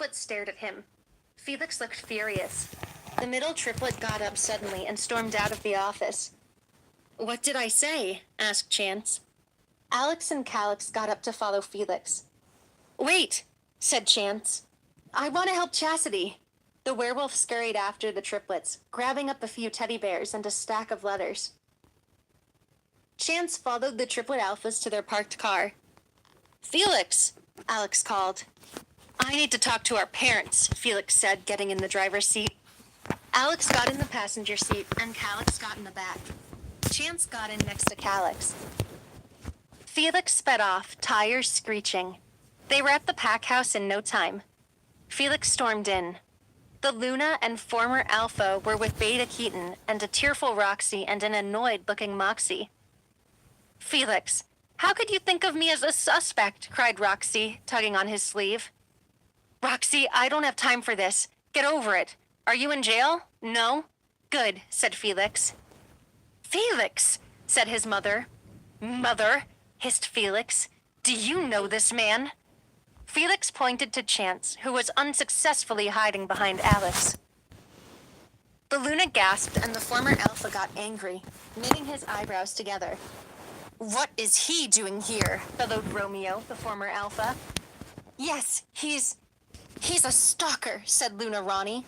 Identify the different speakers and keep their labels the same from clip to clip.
Speaker 1: triplets stared at him. Felix looked furious. The middle triplet got up suddenly and stormed out of the office. "What did I say?" asked Chance. Alex and Calix got up to follow Felix. "Wait," said Chance. "I want to help Chastity." The werewolf scurried after the triplets, grabbing up a few teddy bears and a stack of letters. Chance followed the triplet alphas to their parked car. "Felix," Alex called. "I need to talk to our parents," Felix said, getting in the driver's seat. Alex got in the passenger seat, and Calix got in the back. Chance got in next to Calix. Felix sped off, tires screeching. They were at the pack house in no time. Felix stormed in. The Luna and former Alpha were with Beta Keaton and a tearful Roxy and an annoyed-looking Moxie. "Felix, how could you think of me as a suspect?" cried Roxy, tugging on his sleeve. "Roxy, I don't have time for this. Get over it. Are you in jail? No? Good," said Felix. "Felix," said his mother. "Mother," hissed Felix, "do you know this man?" Felix pointed to Chance, who was unsuccessfully hiding behind Alex. The Luna gasped, and the former Alpha got angry, knitting his eyebrows together. "What is he doing here?" bellowed Romeo, the former Alpha. "Yes, he's a stalker," said Luna Ronnie.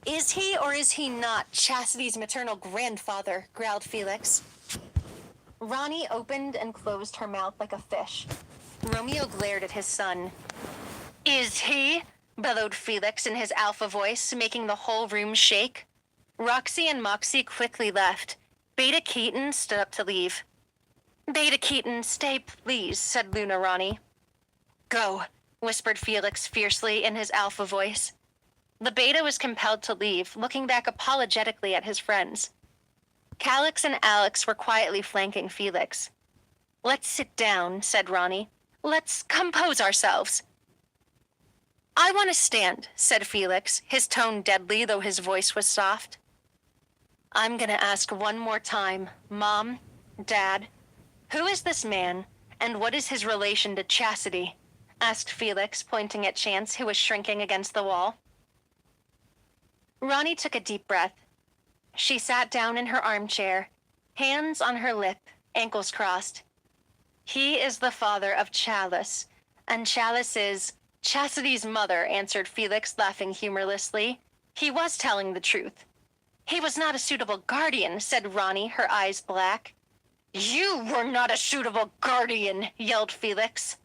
Speaker 1: "Is he or is he not Chastity's maternal grandfather?" growled Felix. Ronnie opened and closed her mouth like a fish. Romeo glared at his son. "Is he?" bellowed Felix in his alpha voice, making the whole room shake. Roxy and Moxie quickly left. Beta Keaton stood up to leave. "Beta Keaton, stay please," said Luna Ronnie. "Go," whispered Felix fiercely in his alpha voice. The Beta was compelled to leave, looking back apologetically at his friends. Calix and Alex were quietly flanking Felix. "Let's sit down," said Ronnie. "Let's compose ourselves." "I want to stand," said Felix, his tone deadly though his voice was soft. "I'm gonna ask one more time, Mom, Dad, who is this man, and what is his relation to Chastity?" asked Felix, pointing at Chance, who was shrinking against the wall. Ronnie took a deep breath. She sat down in her armchair, hands on her lip, ankles crossed. "He is the father of Chalice, and Chalice is Chastity's mother," answered Felix, laughing humorlessly. He was telling the truth. "He was not a suitable guardian," said Ronnie, her eyes black. "You were not a suitable guardian," yelled Felix.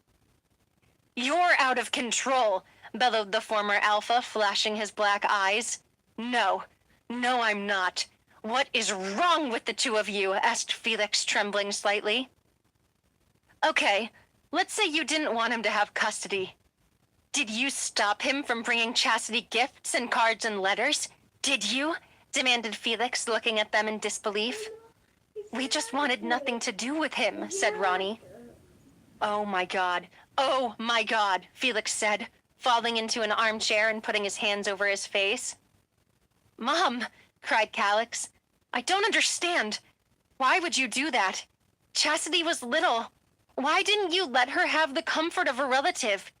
Speaker 1: "You're out of control," bellowed the former Alpha, flashing his black eyes. No, I'm not. "What is wrong with the two of you?" asked Felix, trembling slightly. "Okay, let's say you didn't want him to have custody. Did you stop him from bringing Chastity gifts and cards and letters? Did you?" demanded Felix, looking at them in disbelief. "We just wanted nothing to do with him," said Ronnie. Oh my God, Felix said, falling into an armchair and putting his hands over his face. "Mom," cried Calix, "I don't understand. Why would you do that? Chastity was little. Why didn't you let her have the comfort of a relative?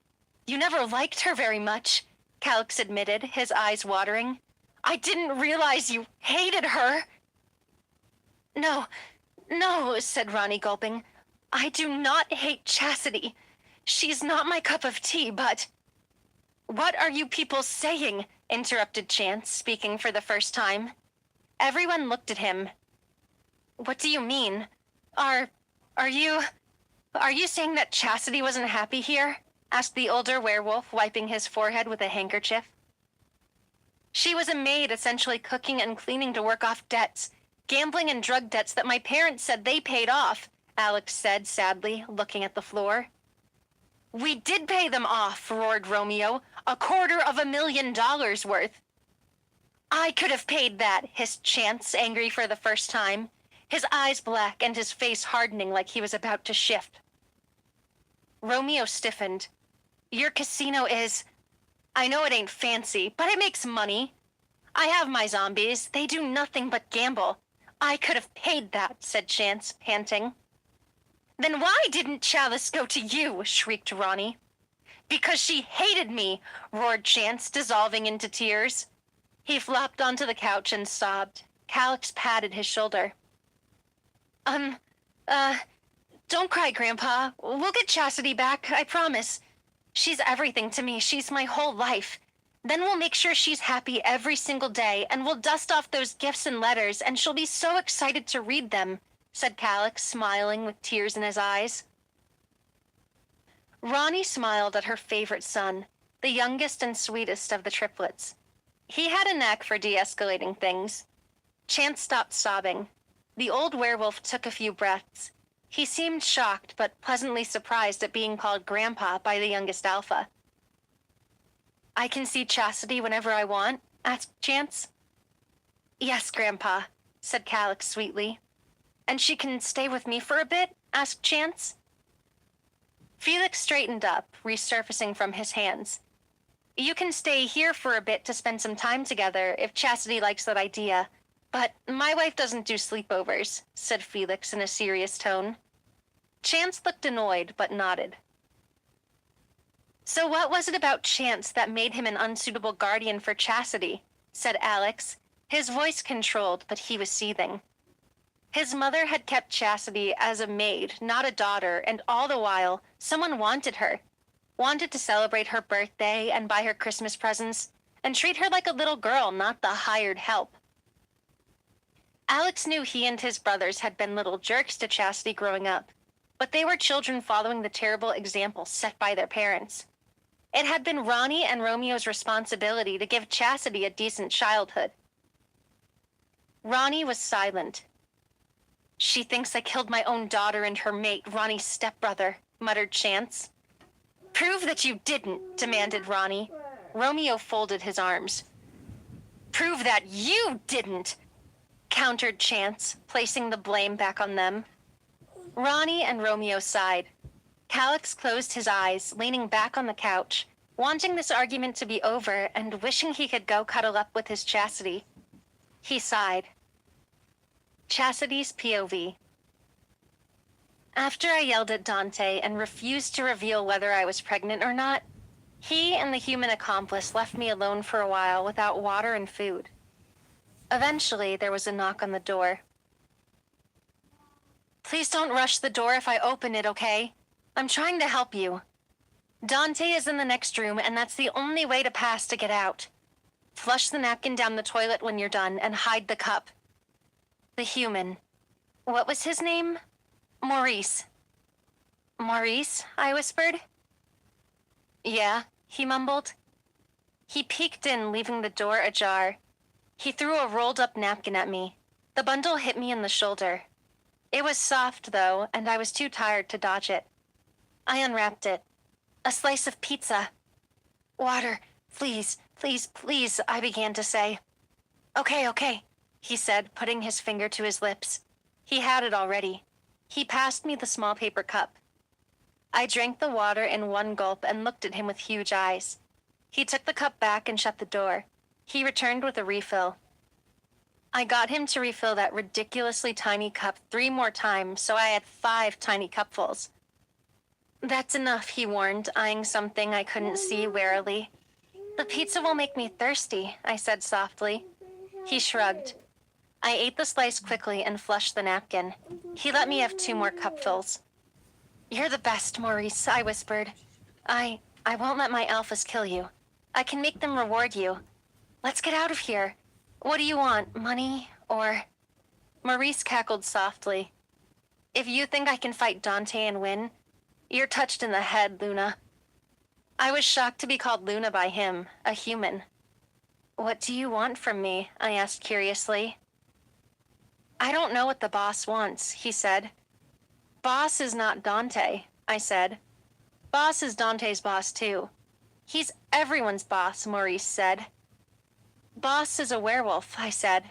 Speaker 1: You never liked her very much," Calix admitted, his eyes watering. "I didn't realize you hated her." No, said Ronnie, gulping. "I do not hate Chastity. She's not my cup of tea, but—" "What are you people saying?" interrupted Chance, speaking for the first time. Everyone looked at him. "What do you mean? Are you saying that Chastity wasn't happy here?" asked the older werewolf, wiping his forehead with a handkerchief. "She was a maid, essentially cooking and cleaning to work off debts, gambling and drug debts that my parents said they paid off," Alex said sadly, looking at the floor. "We did pay them off," roared Romeo, $250,000 worth. "I could have paid that," hissed Chance, angry for the first time, his eyes black and his face hardening like he was about to shift. Romeo stiffened. "Your casino is... I know it ain't fancy, but it makes money. I have my zombies. They do nothing but gamble. I could have paid that," said Chance, panting. "Then why didn't Chalice go to you?" shrieked Ronnie. Because she hated me, roared Chance, dissolving into tears. He flopped onto the couch and sobbed. Calix patted his shoulder. Um, uh, don't cry, Grandpa. We'll get Chastity back, I promise. She's everything to me. She's my whole life. Then we'll make sure she's happy every single day, and we'll dust off those gifts and letters, and she'll be so excited to read them, said Calix, smiling with tears in his eyes. Ronnie smiled at her favorite son, the youngest and sweetest of the triplets. He had a knack for de-escalating things. Chance stopped sobbing. The old werewolf took a few breaths. He seemed shocked but pleasantly surprised at being called Grandpa by the youngest alpha. I can see Chastity whenever I want? Asked Chance. Yes, Grandpa, said Calix sweetly. And she can stay with me for a bit? Asked Chance. Felix straightened up, resurfacing from his hands. You can stay here for a bit to spend some time together if Chastity likes that idea. But my wife doesn't do sleepovers, said Felix in a serious tone. Chance looked annoyed, but nodded. So what was it about Chance that made him an unsuitable guardian for Chastity? Said Alex, his voice controlled, but he was seething. His mother had kept Chastity as a maid, not a daughter, and all the while, someone wanted her. Wanted to celebrate her birthday and buy her Christmas presents, and treat her like a little girl, not the hired help. Alex knew he and his brothers had been little jerks to Chastity growing up, but they were children following the terrible example set by their parents. It had been Ronnie and Romeo's responsibility to give Chastity a decent childhood. Ronnie was silent. She thinks I killed my own daughter and her mate, Ronnie's stepbrother, muttered Chance. Prove that you didn't, demanded Ronnie. Romeo folded his arms. Prove that you didn't, countered Chance, placing the blame back on them. Ronnie and Romeo sighed. Calix closed his eyes, leaning back on the couch, wanting this argument to be over and wishing he could go cuddle up with his Chastity. He sighed. Chastity's POV. After I yelled at Dante and refused to reveal whether I was pregnant or not, he and the human accomplice left me alone for a while without water and food. Eventually, there was a knock on the door. Please don't rush the door if I open it, okay? I'm trying to help you. Dante is in the next room, and that's the only way to pass to get out. Flush the napkin down the toilet when you're done and hide the cup. The human. What was his name? Maurice. Maurice? I whispered. Yeah, he mumbled. He peeked in, leaving the door ajar. He threw a rolled-up napkin at me. The bundle hit me in the shoulder. It was soft, though, and I was too tired to dodge it. I unwrapped it. A slice of pizza. Water, please, please, please, I began to say. Okay, he said, putting his finger to his lips. He had it already. He passed me the small paper cup. I drank the water in one gulp and looked at him with huge eyes. He took the cup back and shut the door. He returned with a refill. I got him to refill that ridiculously tiny cup 3 more times, so I had 5 tiny cupfuls. That's enough, he warned, eyeing something I couldn't see warily. The pizza will make me thirsty, I said softly. He shrugged. I ate the slice quickly and flushed the napkin. He let me have 2 more cupfuls. You're the best, Maurice, I whispered. I won't let my alphas kill you. I can make them reward you. Let's get out of here. What do you want, money, or... Maurice cackled softly. If you think I can fight Dante and win, you're touched in the head, Luna. I was shocked to be called Luna by him, a human. What do you want from me? I asked curiously. I don't know what the boss wants, he said. Boss is not Dante, I said. Boss is Dante's boss, too. He's everyone's boss, Maurice said. Boss is a werewolf, I said.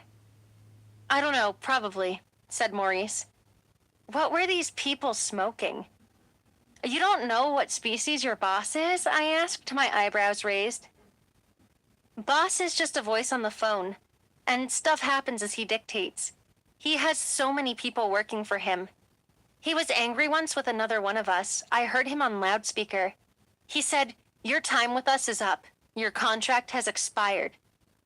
Speaker 1: I don't know, probably, said Maurice. What were these people smoking? You don't know what species your boss is? I asked, my eyebrows raised. Boss is just a voice on the phone, and stuff happens as he dictates. He has so many people working for him. He was angry once with another one of us. I heard him on loudspeaker. He said, Your time with us is up. Your contract has expired.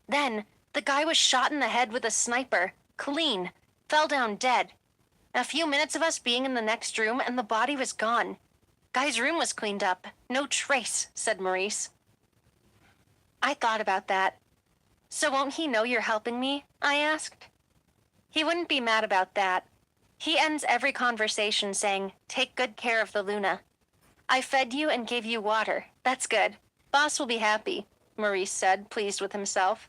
Speaker 1: Then, the guy was shot in the head with a sniper, clean, fell down dead. A few minutes of us being in the next room and the body was gone. Guy's room was cleaned up. No trace, said Maurice. I thought about that. So won't he know you're helping me? I asked. He wouldn't be mad about that. He ends every conversation saying, take good care of the Luna. I fed you and gave you water. That's good. Boss will be happy, Maurice said, pleased with himself.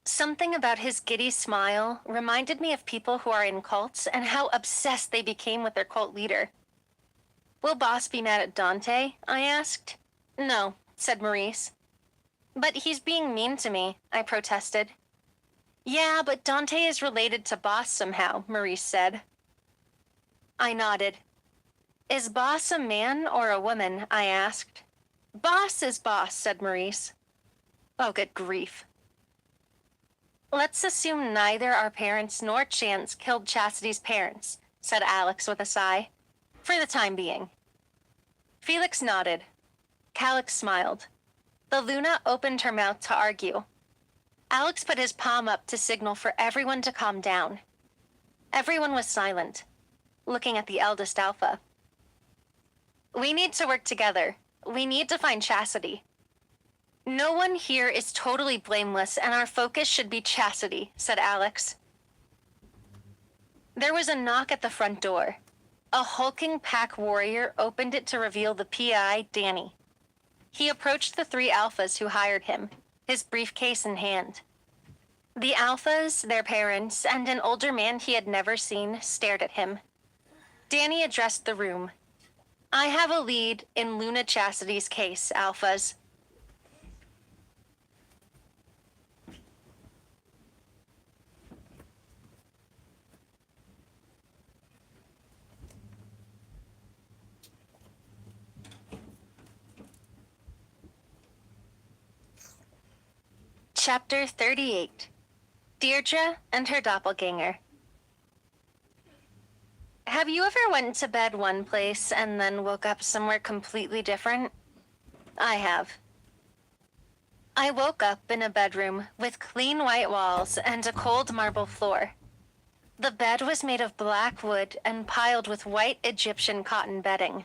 Speaker 1: Something about his giddy smile reminded me of people who are in cults and how obsessed they became with their cult leader. Will Boss be mad at Dante? I asked. No, said Maurice. But he's being mean to me, I protested. Yeah, but Dante is related to Boss somehow, Maurice said. I nodded. Is Boss a man or a woman? I asked. Boss is Boss, said Maurice. Oh, good grief. Let's assume neither our parents nor Chance killed Chastity's parents, said Alex with a sigh. For the time being. Felix nodded. Calix smiled. The Luna opened her mouth to argue. Alex put his palm up to signal for everyone to calm down. Everyone was silent, looking at the eldest Alpha. We need to work together. We need to find Chastity. No one here is totally blameless, and our focus should be Chastity, said Alex. There was a knock at the front door. A hulking pack warrior opened it to reveal the PI, Danny. He approached the 3 Alphas who hired him, his briefcase in hand. The Alphas, their parents, and an older man he had never seen stared at him. Danny addressed the room. I have a lead in Luna Chastity's case, Alphas. Chapter 38. Deirdre and her doppelganger. Have you ever went to bed one place and then woke up somewhere completely different? I have. I woke up in a bedroom with clean white walls and a cold marble floor. The bed was made of black wood and piled with white Egyptian cotton bedding.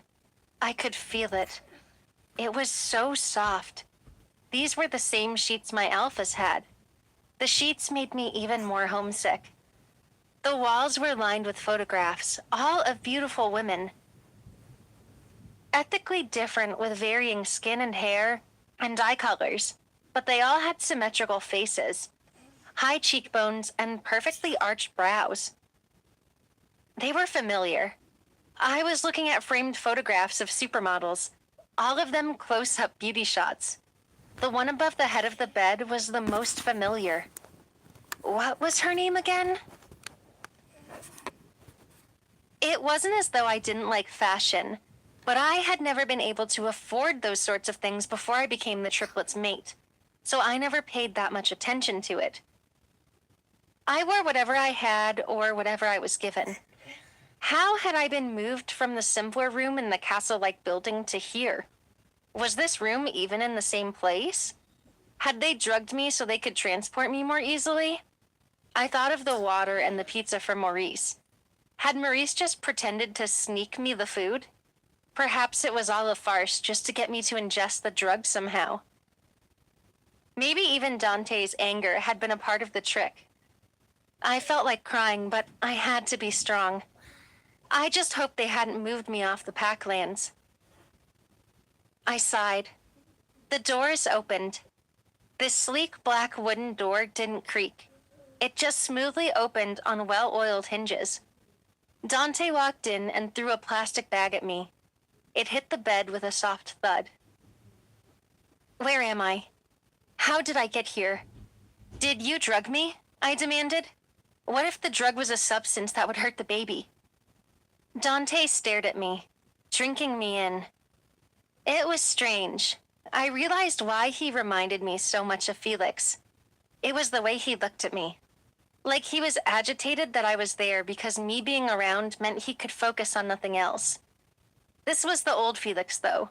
Speaker 1: I could feel it. It was so soft. These were the same sheets my Alphas had. The sheets made me even more homesick. The walls were lined with photographs, all of beautiful women. Ethically different with varying skin and hair and eye colors, but they all had symmetrical faces, high cheekbones, and perfectly arched brows. They were familiar. I was looking at framed photographs of supermodels, all of them close-up beauty shots. The one above the head of the bed was the most familiar. What was her name again? It wasn't as though I didn't like fashion, but I had never been able to afford those sorts of things before I became the triplets' mate, so I never paid that much attention to it. I wore whatever I had or whatever I was given. How had I been moved from the simpler room in the castle-like building to here? Was this room even in the same place? Had they drugged me so they could transport me more easily? I thought of the water and the pizza from Maurice. Had Maurice just pretended to sneak me the food? Perhaps it was all a farce just to get me to ingest the drug somehow. Maybe even Dante's anger had been a part of the trick. I felt like crying, but I had to be strong. I just hoped they hadn't moved me off the Packlands. I sighed. The doors opened. This sleek black wooden door didn't creak. It just smoothly opened on well-oiled hinges. Dante walked in and threw a plastic bag at me. It hit the bed with a soft thud. Where am I? How did I get here? Did you drug me? I demanded. What if the drug was a substance that would hurt the baby? Dante stared at me, drinking me in. It was strange. I realized why he reminded me so much of Felix. It was the way he looked at me. Like he was agitated that I was there because me being around meant he could focus on nothing else. This was the old Felix, though.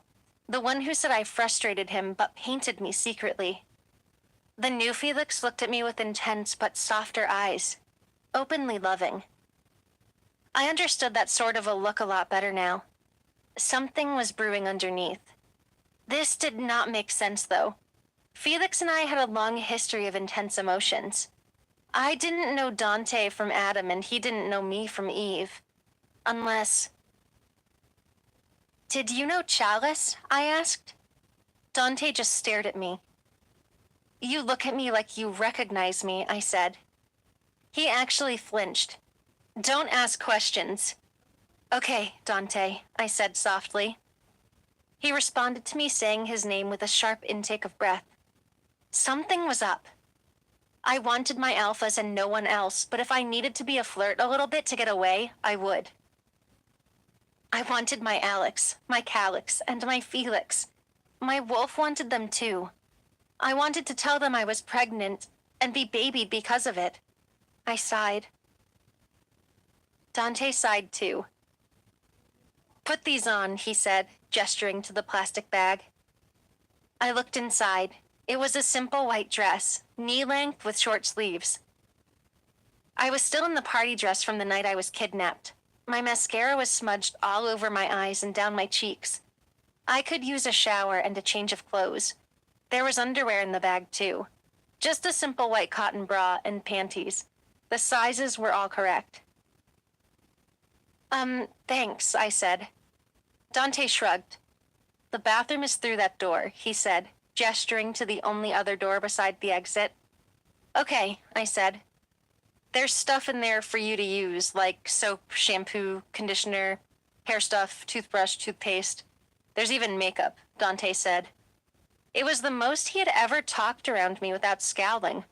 Speaker 1: The one who said I frustrated him but painted me secretly. The new Felix looked at me with intense but softer eyes, openly loving. I understood that sort of a look a lot better now. Something was brewing underneath. This did not make sense, though. Felix and I had a long history of intense emotions. I didn't know Dante from Adam, and he didn't know me from Eve. Unless... "Did you know Chalice?" I asked. Dante just stared at me. "You look at me like you recognize me," I said. He actually flinched. "Don't ask questions." "Okay, Dante," I said softly. He responded to me saying his name with a sharp intake of breath. Something was up. I wanted my alphas and no one else, but if I needed to be a flirt a little bit to get away, I would. I wanted my Alex, my Calix, and my Felix. My wolf wanted them too. I wanted to tell them I was pregnant and be babied because of it. I sighed. Dante sighed too. "Put these on," he said, gesturing to the plastic bag. I looked inside. It was a simple white dress, knee-length with short sleeves. I was still in the party dress from the night I was kidnapped. My mascara was smudged all over my eyes and down my cheeks. I could use a shower and a change of clothes. There was underwear in the bag too. Just a simple white cotton bra and panties. The sizes were all correct. Thanks," I said. Dante shrugged. "The bathroom is through that door," he said, gesturing to the only other door beside the exit. "Okay," I said. "There's stuff in there for you to use, like soap, shampoo, conditioner, hair stuff, toothbrush, toothpaste. There's even makeup," Dante said. It was the most he had ever talked around me without scowling.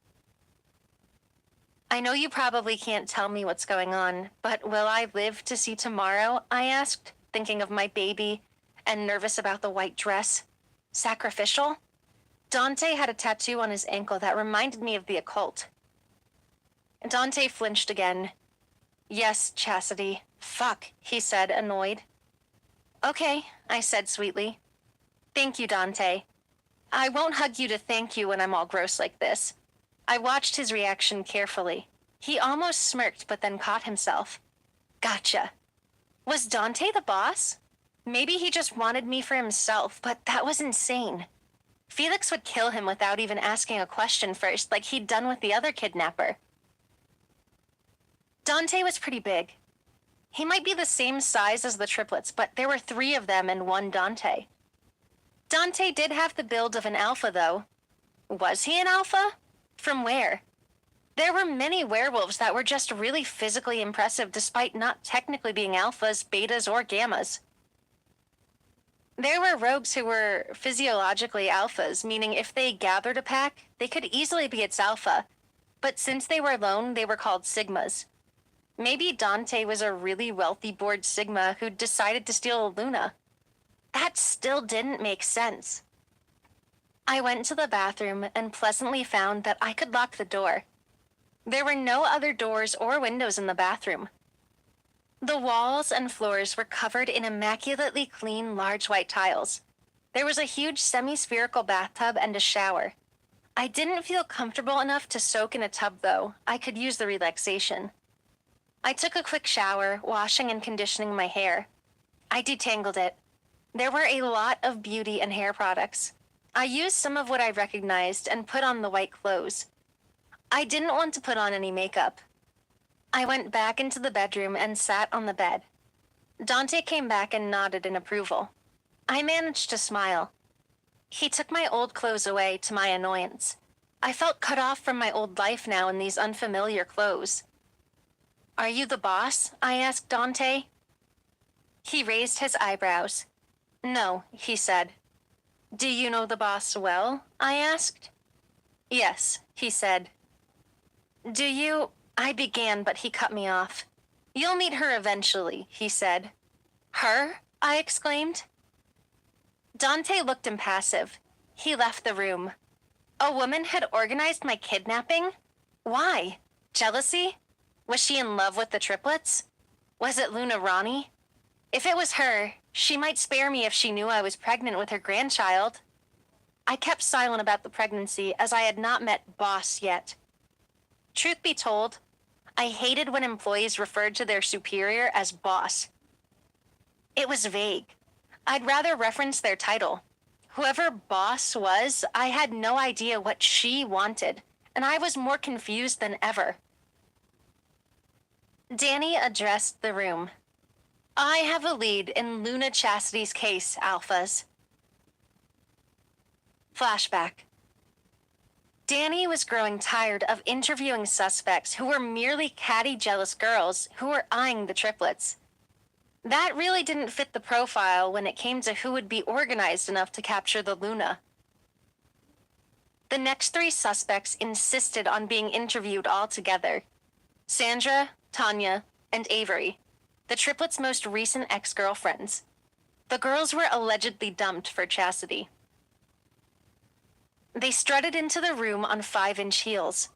Speaker 1: "I know you probably can't tell me what's going on, but will I live to see tomorrow?" I asked, thinking of my baby and nervous about the white dress. Sacrificial? Dante had a tattoo on his ankle that reminded me of the occult. Dante flinched again. "Yes, Chastity. Fuck," he said, annoyed. "Okay," I said sweetly. "Thank you, Dante. I won't hug you to thank you when I'm all gross like this." I watched his reaction carefully. He almost smirked, but then caught himself. Gotcha. Was Dante the boss? Maybe he just wanted me for himself, but that was insane. Felix would kill him without even asking a question first, like he'd done with the other kidnapper. Dante was pretty big. He might be the same size as the triplets, but there were 3 of them and 1 Dante. Dante did have the build of an alpha, though. Was he an alpha? From where? There were many werewolves that were just really physically impressive despite not technically being alphas, betas, or gammas. There were rogues who were physiologically alphas, meaning if they gathered a pack, they could easily be its alpha. But since they were alone, they were called sigmas. Maybe Dante was a really wealthy bored sigma who decided to steal a Luna. That still didn't make sense. I went to the bathroom and pleasantly found that I could lock the door. There were no other doors or windows in the bathroom. The walls and floors were covered in immaculately clean large white tiles. There was a huge semi-spherical bathtub and a shower. I didn't feel comfortable enough to soak in a tub, though. I could use the relaxation. I took a quick shower, washing and conditioning my hair. I detangled it. There were a lot of beauty and hair products. I used some of what I recognized and put on the white clothes. I didn't want to put on any makeup. I went back into the bedroom and sat on the bed. Dante came back and nodded in approval. I managed to smile. He took my old clothes away, to my annoyance. I felt cut off from my old life now in these unfamiliar clothes. "Are you the boss?" I asked Dante. He raised his eyebrows. "No," he said. "Do you know the boss well?" I asked. "Yes," he said. "Do you—" I began, but he cut me off. "You'll meet her eventually," he said. "Her?" I exclaimed. Dante looked impassive. He left the room. A woman had organized my kidnapping? Why? Jealousy? Was she in love with the triplets? Was it Luna Ronnie? If it was her, She might spare me if she knew I was pregnant with her grandchild. I kept silent about the pregnancy as I had not met Boss yet. Truth be told, I hated when employees referred to their superior as boss. It was vague. I'd rather reference their title. Whoever boss was, I had no idea what she wanted, and I was more confused than ever. Danny addressed the room. I have a lead in Luna Chastity's case, Alphas. Flashback. Danny was growing tired of interviewing suspects who were merely catty, jealous girls who were eyeing the triplets. That really didn't fit the profile when it came to who would be organized enough to capture the Luna. The next three suspects insisted on being interviewed all together. Sandra, Tanya, and Avery, the triplets' most recent ex-girlfriends. The girls were allegedly dumped for Chastity. They strutted into the room on 5-inch heels.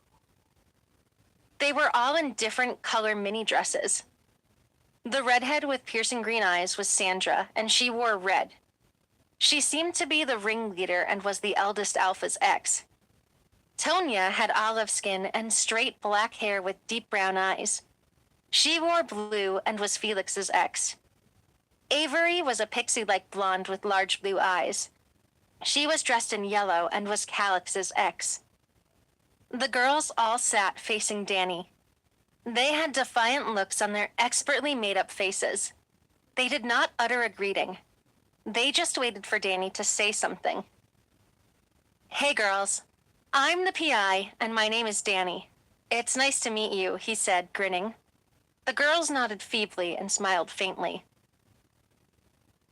Speaker 1: They were all in different color mini dresses. The redhead with piercing green eyes was Sandra, and she wore red. She seemed to be the ringleader and was the eldest Alpha's ex. Tonya had olive skin and straight black hair with deep brown eyes. She wore blue and was Felix's ex. Avery was a pixie-like blonde with large blue eyes. She was dressed in yellow and was Calix's ex. The girls all sat facing Danny. They had defiant looks on their expertly made-up faces. They did not utter a greeting. They just waited for Danny to say something. "Hey, girls. I'm the PI, and my name is Danny. It's nice to meet you," he said, grinning. The girls nodded feebly and smiled faintly.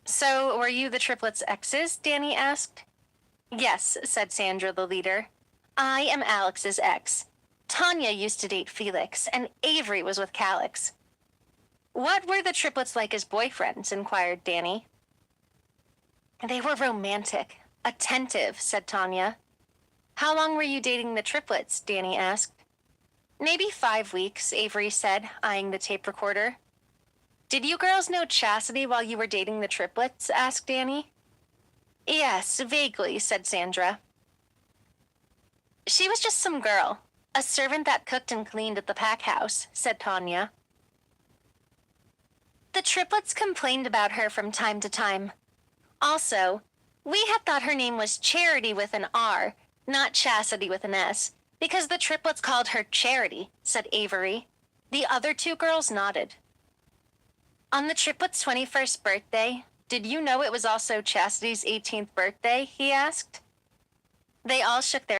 Speaker 1: "So, were you the triplets' exes?" Danny asked. "Yes," said Sandra, the leader. "I am Alex's ex. Tanya used to date Felix, and Avery was with Calix." "What were the triplets like as boyfriends?" inquired Danny. "They were romantic, attentive," said Tanya. "How long were you dating the triplets?" Danny asked. "Maybe 5 weeks," Avery said, eyeing the tape recorder. "Did you girls know Chastity while you were dating the triplets?" asked Danny. "Yes, vaguely," said Sandra. "She was just some girl, a servant that cooked and cleaned at the pack house," said Tanya. "The triplets complained about her from time to time. Also, we had thought her name was Charity with an R, not Chastity with an S, because the triplets called her Charity," said Avery. The other two girls nodded. "On the triplets' 21st birthday, did you know it was also Chastity's 18th birthday?" he asked. They all shook their